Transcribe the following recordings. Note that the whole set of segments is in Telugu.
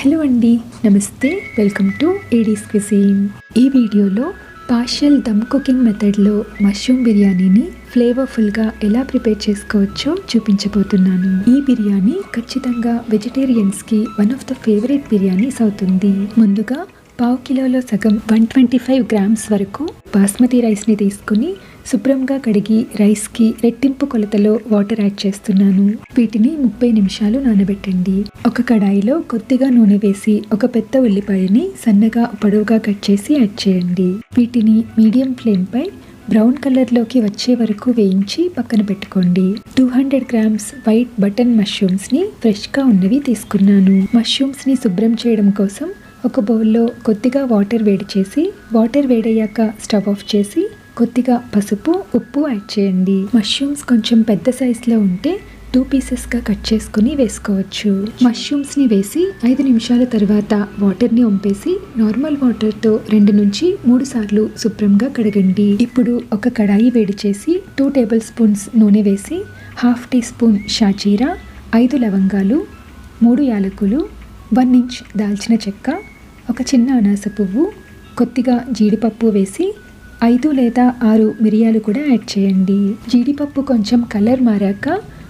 హలో అండి, నమస్తే. వెల్కమ్ టు ఏడీస్ క్విజీన్. ఈ వీడియోలో పార్షియల్ దమ్ కుకింగ్ మెథడ్లో మష్రూమ్ బిర్యానీని ఫ్లేవర్ఫుల్గా ఎలా ప్రిపేర్ చేసుకోవచ్చో చూపించబోతున్నాను. ఈ బిర్యానీ ఖచ్చితంగా వెజిటేరియన్స్కి one of the favourite biryanis అవుతుంది. ముందుగా పావు కిలోలో సగం 125 గ్రామ్స్ వరకు బాస్మతి రైస్ని తీసుకుని శుభ్రంగా కడిగి రైస్కి రెట్టింపు కొలతలో వాటర్ యాడ్ చేస్తున్నాను. వీటిని 30 నిమిషాలు నానబెట్టండి. ఒక కడాయిలో కొద్దిగా నూనె వేసి ఒక పెద్ద ఉల్లిపాయని సన్నగా పొడవుగా కట్ చేసి యాడ్ చేయండి. వీటిని మీడియం ఫ్లేమ్పై బ్రౌన్ కలర్లోకి వచ్చే వరకు వేయించి పక్కన పెట్టుకోండి. 200 గ్రామ్స్ వైట్ బటన్ మష్రూమ్స్ని ఫ్రెష్గా ఉన్నవి తీసుకున్నాను. మష్రూమ్స్ని శుభ్రం చేయడం కోసం ఒక బౌల్లో కొద్దిగా వాటర్ వేడి చేసి, వాటర్ వేడయ్యాక స్టవ్ ఆఫ్ చేసి కొద్దిగా పసుపు, ఉప్పు యాడ్ చేయండి. మష్రూమ్స్ కొంచెం పెద్ద సైజులో ఉంటే 2 పీసెస్గా కట్ చేసుకుని వేసుకోవచ్చు. మష్రూమ్స్ని వేసి 5 నిమిషాల తర్వాత వాటర్ని వంపేసి నార్మల్ వాటర్తో 2 నుంచి 3 సార్లు శుభ్రంగా కడగండి. ఇప్పుడు ఒక కడాయి వేడి చేసి 2 టేబుల్ స్పూన్స్ నూనె వేసి 1/2 టీ స్పూన్ షాజీరా, 5 లవంగాలు, 3 యాలకులు, 1 ఇంచ్ దాల్చిన చెక్క, ఒక చిన్న అనాస పువ్వు, కొద్దిగా జీడిపప్పు వేసి 5 లేదా 6 మిరియాలు కూడా యాడ్ చేయండి. జీడిపప్పు కొంచెం కలర్ మారాక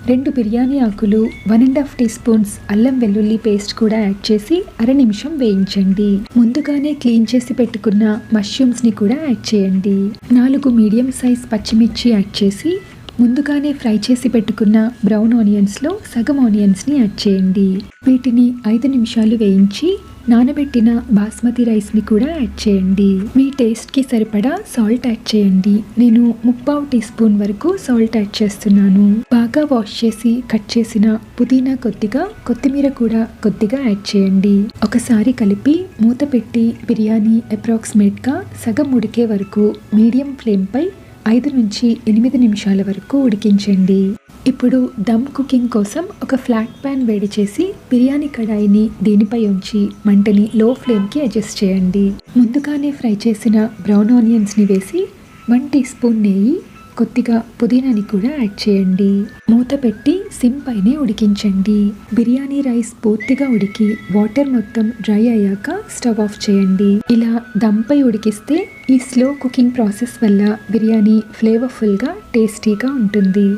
2 బిర్యానీ ఆకులు, 1.5 టీ స్పూన్స్ అల్లం వెల్లుల్లి పేస్ట్ కూడా యాడ్ చేసి 1/2 నిమిషం వేయించండి. ముందుగానే క్లీన్ చేసి పెట్టుకున్న మష్రూమ్స్ని కూడా యాడ్ చేయండి. 4 మీడియం సైజ్ పచ్చిమిర్చి యాడ్ చేసి ముందుగానే ఫ్రై చేసి పెట్టుకున్న బ్రౌన్ ఆనియన్స్లో సగం ఆనియన్స్ని యాడ్ చేయండి. వీటిని 5 నిమిషాలు వేయించి నానబెట్టిన బాస్మతి రైస్ని కూడా యాడ్ చేయండి. మీ టేస్ట్కి సరిపడా సాల్ట్ యాడ్ చేయండి. నేను 3/4 టీ స్పూన్ వరకు సాల్ట్ యాడ్ చేస్తున్నాను. బాగా వాష్ చేసి కట్ చేసిన పుదీనా కొద్దిగా, కొత్తిమీర కూడా కొద్దిగా యాడ్ చేయండి. ఒకసారి కలిపి మూత పెట్టి బిర్యానీ అప్రాక్సిమేట్గా సగం ఉడికే వరకు మీడియం ఫ్లేమ్పై 5 నుంచి 8 నిమిషాల వరకు ఉడికించండి. ఇప్పుడు దమ్ కుకింగ్ కోసం ఒక ఫ్లాట్ ప్యాన్ వేడి చేసి బిర్యానీ కడాయిని దీనిపై ఉంచి మంటని లో ఫ్లేమ్కి అడ్జస్ట్ చేయండి. ముందుగానే ఫ్రై చేసిన బ్రౌన్ ఆనియన్స్ని వేసి 1 టీ స్పూన్ నెయ్యి, కొద్దిగా పుదీనాని కూడా యాడ్ చేయండి. మూత పెట్టి సిమ్ పైనే ఉడికించండి. బిర్యానీ రైస్ పూర్తిగా ఉడికి వాటర్ మొత్తం డ్రై అయ్యాక స్టవ్ ఆఫ్ చేయండి. ఇలా దమ్పై ఉడికిస్తే ఈ స్లో కుకింగ్ ప్రాసెస్ వల్ల బిర్యానీ ఫ్లేవర్ఫుల్గా టేస్టీగా ఉంటుంది.